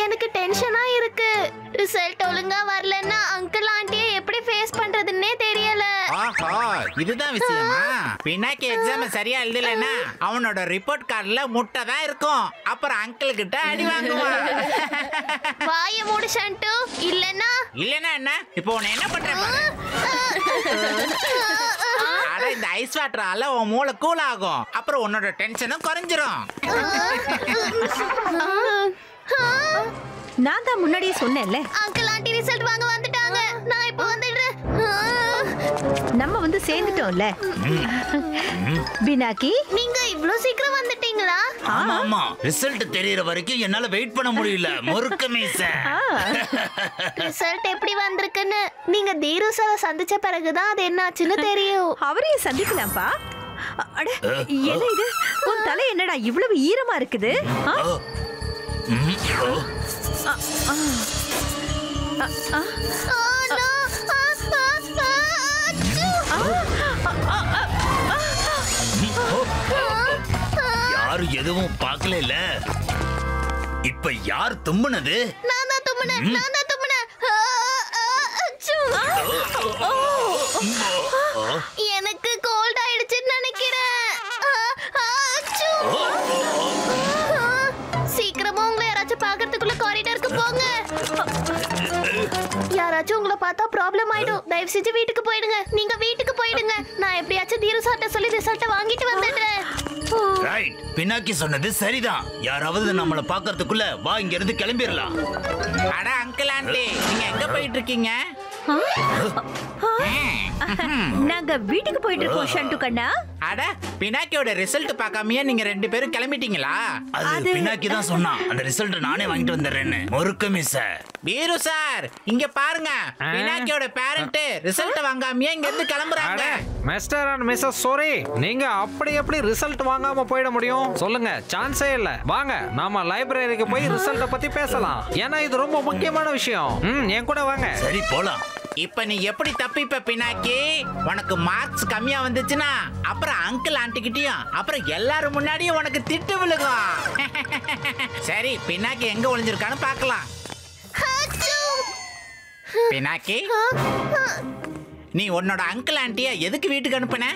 எனக்கு டென்ஷனா இருக்கு. ரிசல்ட் ஒழுங்கா வரலன்னா அங்கிள் ஆண்டியை எப்படி ஃபேஸ் பண்றதுன்னே தெரியல. ஆஹா, இதுதான் விஷயமா? பினாக்கி எக்ஸாம் சரியா எழுதலன்னா அவனோட ரிப்போர்ட் கார்டுல முட்டை தான் இருக்கும். அப்புறம் அங்கிள் கிட்ட அடி வாங்குவான். வாயை மூடு ஷண்டு. இல்லன்னா என்ன? இப்போ உன்னை என்ன பண்ற பாரு. அட, இந்த ஐஸ் வாட்டரால உன் மூளை கூல் ஆகும். அப்புறம் உன்னோட டென்ஷனும் குறைஞ்சிரும். நான் தான் முன்னாடியே சொன்னேன்ல. அங்கிள் ஆண்டி ரிசல்ட் வாங்க வந்துட்டாங்க. நான் இப்போ வந்துடுறேன். நம்ம வந்து சேர்ந்துட்டோம்ல. பினாக்கி, நீங்க இவ்ளோ சீக்கிரம் வந்துட்டீங்களா? ஆமா, ரிசல்ட் தெரியற வரைக்கும் என்னால வெயிட் பண்ண முடியல. முறுக்கு மீச. ரிசல்ட் எப்படி வந்திருக்குன்னு நீங்க தீரு சார சந்திச்ச பிறகுதான் அது என்னாச்சுன்னு தெரியும். அவரையும் சந்திக்கலாம்ப்பா. அட, என்ன இது? உன் தலை என்னடா இவ்வளவு ஈரமா இருக்குது? யாரும் எதுவும் பார்க்கல. இப்ப யார் தும்முனது? நான் தான் தும்முனேன். எனக்கு கோல்ட் ஆயிடுச்சுன்னு நினைக்கிறேன். சீக்கிரமா உங்களை யாராச்சும் பாக்குறதுக்குள்ள காரிடாருக்கு போங்க. யாராச்சும் உங்களை பார்த்தா ப்ராப்ளம் ஆயிடும். தயவு செஞ்சு வீட்டுக்கு போயிடுங்க. நீங்க வீட்டுக்கு போயிடுங்க. நான் எப்படியாச்சும் தீரு சார்ட்ட சொல்லி ரிசல்ட்டை வாங்கிட்டு வந்துடுறேன். ரைட், பினாக்கி சொன்னது சரிதான். யாராவது நம்மள பாக்குறதுக்குள்ள வா, இங்க இருந்து கிளம்பிடலாம். அட அங்கிள் ஆண்டி, நீங்க எங்க போயிட்டு இருக்கீங்க? நாங்க வீட்டுக்கு போயிட்டு இருக்கோம் ஷண்டு கண்ணா. அட, பினாக்கியோட ரிசல்ட் பார்க்காமயே நீங்க 2 பேரும் கிளம்பிட்டீங்களா? அது பினாக்கி தான் சொன்னான். அந்த ரிசல்ட் நானே வாங்கிட்டு வந்துடுறேன்னு. முறுக்கு மீச. வீரு சார், இங்க பாருங்க. பினாக்கியோட பேரண்ட் ரிசல்ட் வாங்காமயே இங்க இருந்து கிளம்புறாங்க. மிஸ்டர் அண்ட் மிஸ்ஸஸ் சோரி, நீங்க அப்படி எப்படி ரிசல்ட் வாங்காம போயிட முடியும்? சொல்லுங்க, சான்ஸே இல்ல. வாங்க, நாம லைப்ரரிக்கு போய் ரிசல்ட்ட பத்தி பேசலாம். ஏன்னா இது ரொம்ப முக்கியமான விஷயம். என் கூட வாங்க. சரி, போலாம். இப்ப நீ எப்படி தப்பிப்ப பினாக்கி? உனக்கு மார்க்ஸ் கம்மியா வந்துச்சுன்னா அப்புறம் அங்கிள் ஆண்டிகிட்டயும் அப்புறம் எல்லாரும் முன்னாடியும் உனக்கு திட்டு விழுகும். சரி, பினாக்கி எங்க ஒளிஞ்சிருக்கான்னு பார்க்கலாம். பினாக்கி, நீ உன்னோட அங்கிள் ஆண்டிய எதுக்கு வீட்டுக்கு அனுப்புன?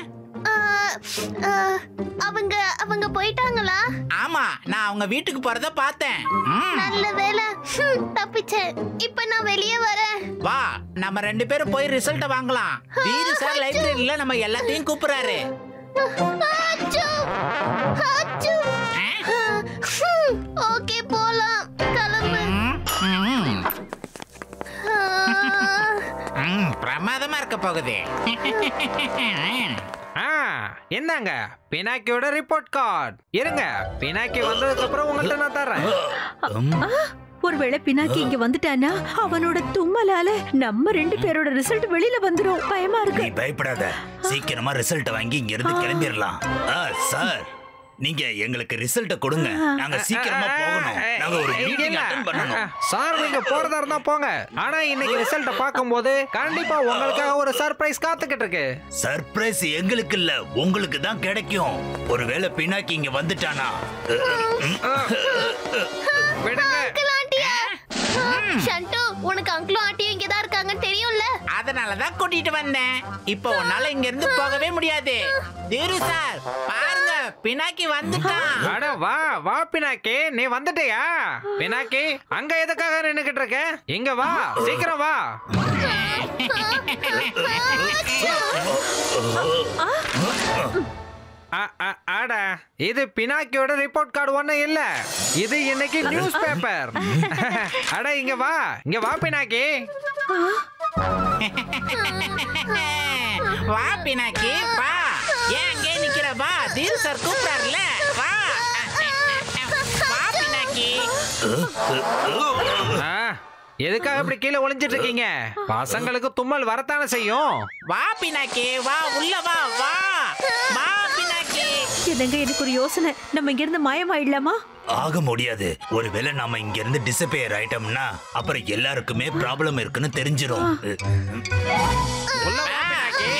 அவங்க போயிட்டாங்களா? ஆமா, நான் அவங்க வீட்டுக்கு போறத பார்த்தேன். நல்ல வேளை, தப்பிச்சேன். இப்ப நான் வெளியே வரேன். வா, நம்ம 2 பேரும் போய் ரிசல்ட் வாங்கலாம். வீரு சார் லைப்ரரியில நம்ம எல்லாத்தையும் கூப்பிடுறாரு. ஓகே, போலாம். கிளம்பு. பிரமாதமா இருக்க போகுது. என்னங்க, பினாக்கியோட ரிப்போர்ட் கார்டு. இருங்க, பினாக்கி வந்ததுக்கு அப்புறம் உங்கள்ட்ட நான் தரேன். ஒருவேளை பினாக்கி இங்க வந்துட்டானா அவனோட தும்மலால நம்ம 2 பேரோட ரிசல்ட் வெளியில வந்துரும். பயமா இருக்கு. நீ பயப்படாத. சீக்கிரமா ரிசல்ட் வாங்கி இங்க இருந்து கிளம்பிடலாம். சார், நீங்க எங்களுக்கு ரிசல்ட்ட கொடுங்க. நாங்க சீக்கிரமா போகணும். நாங்க ஒரு மீட்டிங் அட்டெண்ட் பண்ணனும். சார், நீங்க போறதா இருந்தா போங்க. ஆனா இன்னைக்கு ரிசல்ட்ட பாக்கும்போது கண்டிப்பா உங்களுக்காக ஒரு சர்ப்ரைஸ் காத்துக்கிட்டு இருக்கு. சர்ப்ரைஸ் எங்களுக்கு இல்ல, உங்களுக்கு தான் கிடைக்கும். ஒருவேளை பினாக்கி இங்க வந்துட்டானா? விடுங்க. ஷண்டு, உனக்கு அங்கிளும் ஆண்டியும் இங்கதான் இருக்காங்கன்னு தெரியும்ல. அதனாலதான் கூட்டிட்டு வந்தேன். இப்போ உன்னால இங்க இருந்து போகவே முடியாது. தீரு சார், பாருங்க, பினாக்கி வந்துட்டான். அட வா வா பினாக்கி, நீ வந்துட்டியா? பினாக்கி, அங்க எதுக்காக நின்னுகிட்டு இருக்க? இங்க வா, சீக்கிரம் வா. அட, இது பினாக்கியோட ரிப்போர்ட் கார்டு ஒண்ணு இல்ல. இது இன்னைக்கு நியூஸ் பேப்பர். அட, இங்க வா பினாக்கி. வா பினாக்கி, வா. ஏன் அங்கே நிக்கிற? வா, தீரு சார் கூப்பிடாருல. வா பினாக்கி. எதுக்காக இப்படி கீழே ஒளிஞ்சிட்டு இருக்கீங்க? பசங்களுக்கு தும்மல் வரத்தானே செய்யும். வா பினாக்கி, வா, உள்ள வா. வா வா பினாக்கி. என்னங்க, எனக்கு ஒரு யோசனை. நம்ம இங்க இருந்து மாயமாயிடலாமா? ஆக முடியாது. ஒருவேளை நாம இங்க இருந்து டிஸப்பியர் ஆயிட்டோம்னா அப்புறம் எல்லாருக்குமே ப்ராப்ளம் இருக்குன்னு தெரிஞ்சிரும். உள்ள வா பினாக்கி.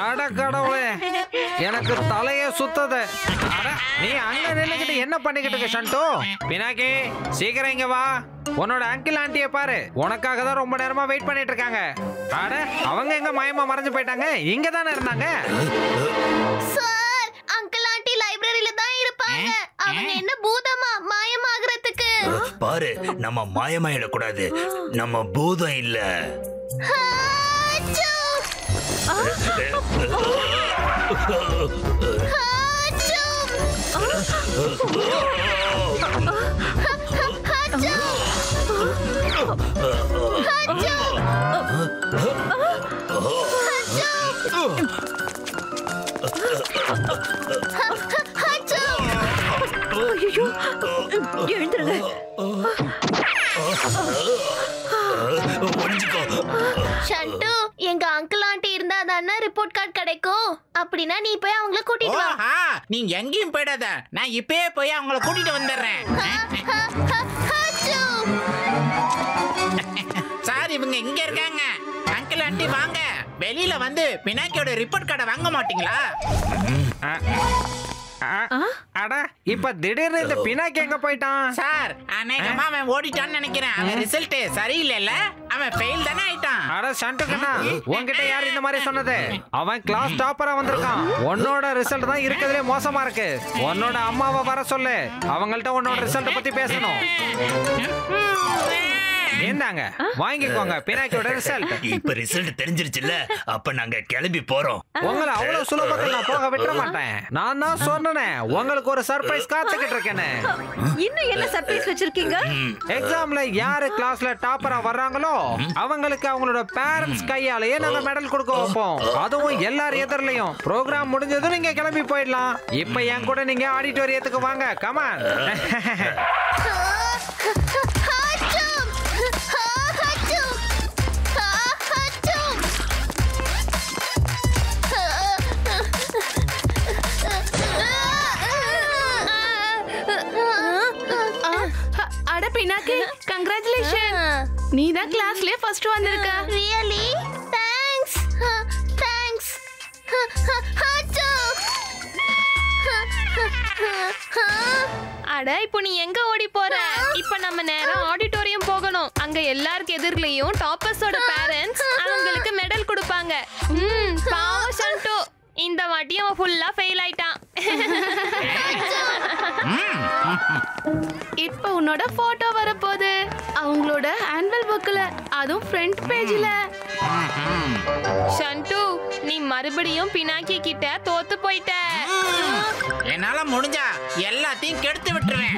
அட கடவுளே, எனக்கு தலைய சுத்தது. அட, நீ அங்க நின்னுக்கிட்டு என்ன பண்ணிக்கிட்டு இருக்க சண்டு? பினாக்கி, சீக்கிரம் இங்க வா. உன்னோட அங்கிள் ஆண்டிய பாரு, உனக்காக தான் ரொம்ப நேரமா வெயிட் பண்ணிட்டு இருக்காங்க. அட, அவங்க எங்க மாயமா மறைஞ்சு போயிட்டாங்க? இங்க தானே இருந்தாங்க. சார், அங்கிள் ஆண்டி லைப்ரரியில தான் இருப்பாங்க. அவங்க என்ன பூதமா மாயமாகறதுக்கு? பாரு, நம்ம மாயமாயிடக்கூடாது. நம்ம பூதம் இல்ல. எழுந்துருங்க. சண்டு, எங்க அங்கிள் ஆண்டி இருந்தா தானே ரிப்போர்ட் கார்டு கிடைக்கும். அப்படின்னா நீ போய் அவங்கள கூட்டிட்டு வா. நீ எங்கேயும் போயிடாத, நான் இப்பயே போய் அவங்கள கூட்டிட்டு வந்துடுறேன். சார், இவங்க இங்க இருக்காங்க. அங்கிள் ஆண்டி வாங்க, வெளியில வந்து பினாக்கியோட ரிப்போர்ட் கார்டை வாங்க மாட்டீங்களா? அட, இப்ப திடீர்னு இந்த பினாக்கி எங்க போயிட்டான்? சார், அநேகமா அவன் ஓடிட்டான்னு நினைக்கிறேன். அவன் ரிசல்ட் சரியில்லைல்ல, அவன் ஃபெயில் தானே ஆயிட்டான். அட சண்டுக்கண்ணா, உன்கிட்ட யார் இந்த மாதிரி சொன்னது? அவன் கிளாஸ் டாப்பரா வந்திருக்கான். உன்னோட ரிசல்ட் தான் இருக்கிறதுலே மோசமா இருக்கு. உன்னோட அம்மாவை வர சொல்லு, அவங்கள்ட்ட உன்னோட ரிசல்ட் பத்தி பேசணும். என்னங்க, வாங்கிக்கோங்க பினாக்கியோட ரிசல்ட். இப்ப ரிசல்ட் தெரிஞ்சிருச்சுல்ல, அப்ப நாங்க கிளம்பி போறோம். உங்களை அவ்வளவு சுலபத்தில் நான் போக விட மாட்டேன். நான் தான் சொன்னேன், உங்களுக்கு ஒரு சர்ப்ரைஸ் காத்துக்கிட்டு இருக்கேன்னு. இன்னும் என்ன சர்ப்ரைஸ் வச்சிருக்கீங்க? எக்ஸாம்ல யாரு கிளாஸ்ல டாப்பரா வர்றாங்களோ அவங்களுக்கு அவங்களோட பேரண்ட்ஸ் கையாலேயே நாங்க மெடல் கொடுக்க வைப்போம். அதுவும் எல்லார் எதிரிலையும். ப்ரோக்ராம் முடிஞ்சதும் நீங்க கிளம்பி போயிடலாம். இப்ப என் கூட நீங்க ஆடிட்டோரியத்துக்கு வாங்க. கமான். அட பினாக்கி, கங்க்ராச்சுலேஷன். நீ தான் கிளாஸ்லயே ஃபர்ஸ்ட் வந்திருக்க. ரியலி? தேங்க்ஸ். தேங்க்ஸ். அட, இப்போ நீ எங்க ஓடி போற? இப்ப நம்ம நேரம் ஆடிட்டோரியம் போகணும். அங்க எல்லாருக்கு எதிரிலையும் டாப்பர்ஸோட பேரண்ட்ஸ் அவங்களுக்கு மெடல் கொடுப்பாங்க. பாவம் சண்டு, இந்த வாட்டி அவன் ஃபுல்லா ஃபெயில் ஆயிட்டான். இப்ப உன்னோட போட்டோ வரப்போகுது அவங்களோட ஆனுவல் புக்ல, அதுவும் ஃப்ரண்ட் பேஜ்ல. சண்டு, நீ மறுபடியும் பினாக்கி கிட்ட தோத்து போயிட்ட. என்னால முடிஞ்சா எல்லாத்தையும் கெடுத்து விட்டுருவேன்.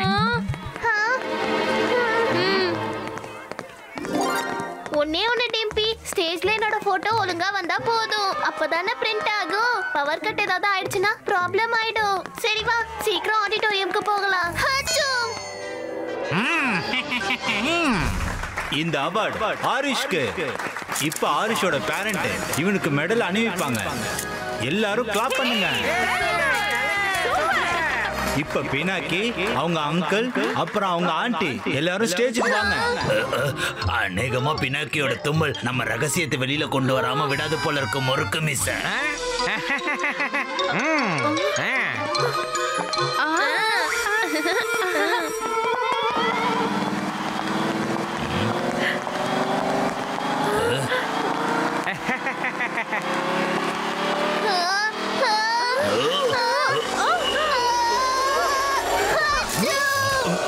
ஒன்னே ஒன்னு டிம்பி, ஸ்டேஜ்ல என்னோட போட்டோ ஒழுங்கா வந்தா போதும். அப்பதானே பிரிண்ட் ஆகும். பவர் கட் ஏதாவது ஆயிடுச்சுன்னா ப்ராப்ளம் ஆயிடும். சரி வா, சீக்கிரம் ஆடிட்டோரியம்க்கு போகலாம். இந்த அவார்ட் ஆரிஷ்க்கு. இப்ப ஆரிஷோட பேரண்ட் இவனுக்கு மெடல் அணிவிப்பாங்க. எல்லாரும் கிளாப் பண்ணுங்க. இப்ப பினாக்கி, அவங்க அங்கிள், அப்புறம் அவங்க ஆண்டி எல்லாரும் ஸ்டேஜுக்கு வாங்க. அநேகமா பினாக்கியோட தும்மல் நம்ம ரகசியத்தை வெளியில கொண்டு வராம விடாது போல இருக்கும். முறுக்கு மிஸ்.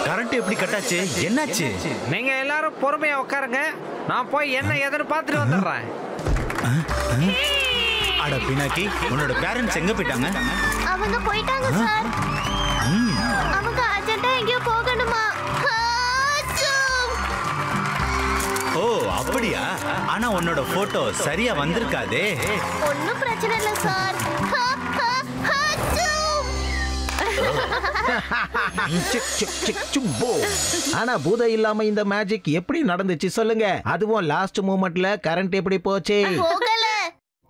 கரண்ட் எப்படி கட்டாச்சு? என்னாச்சு? நீங்க எல்லாரும் பொறுமையா உட்காருங்க, நான் போய் என்ன ஏதுன்னு பார்த்துட்டு வந்துடுறேன். அட பினாக்கி, உன்னோட பேரண்ட்ஸ் எங்க போயிட்டாங்க? அவங்க போயிட்டாங்க சார். அவங்க அர்ஜென்ட்டா எங்கேயோ போகணுமா? ஓ அப்படியா? ஆனா உன்னோட போட்டோ சரியா வந்திருக்காதே. ஒன்னும் பிரச்சனை இல்ல சார். ஆனா பூதம் இல்லாம இந்த மேஜிக் எப்படி நடந்துச்சு சொல்லுங்க? அதுவும் லாஸ்ட் மூமெண்ட்ல கரண்ட் எப்படி போச்சு? போகல,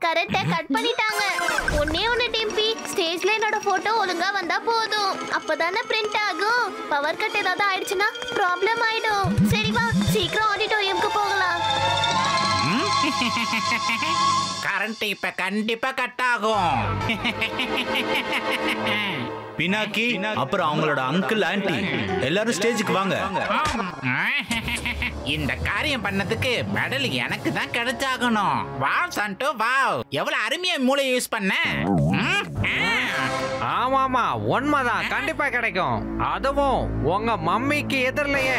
கரண்ட கட் பண்ணிட்டாங்க. ஒன்னே ஒன்னு டிம்பி, ஸ்டேஜ்ல என்னோட போட்டோ ஒழுங்கா வந்தா போதும். அப்பதானே பிரிண்ட் ஆகும். பவர் கட் ஏதாவது ஆயிடுச்சுன்னா ப்ராப்ளம் ஆயிடும். சரி வா, சீக்கிரம் ஆடிட்டோரியம்க்கு போகலாம். கரண்ட் இப்ப கண்டிப்பா கட் ஆகும். பினாக்கி அப்புறம் அவங்களோட அங்கிள் ஆன்ட்டி எல்லாரும் ஸ்டேஜுக்கு வாங்க. இந்த காரியம் பண்ணதுக்கு மெடல் எனக்கு தான் கிடைச்சாகணும். வாவ் சண்டோ வாவ், எவ்வளவு அருமையா மூளை யூஸ் பண்ண. ஆமாமா உண்மைதான், கண்டிப்பா கிடைக்கும். அதுவும் உங்க மம்மிக்கு எதிரிலேயே.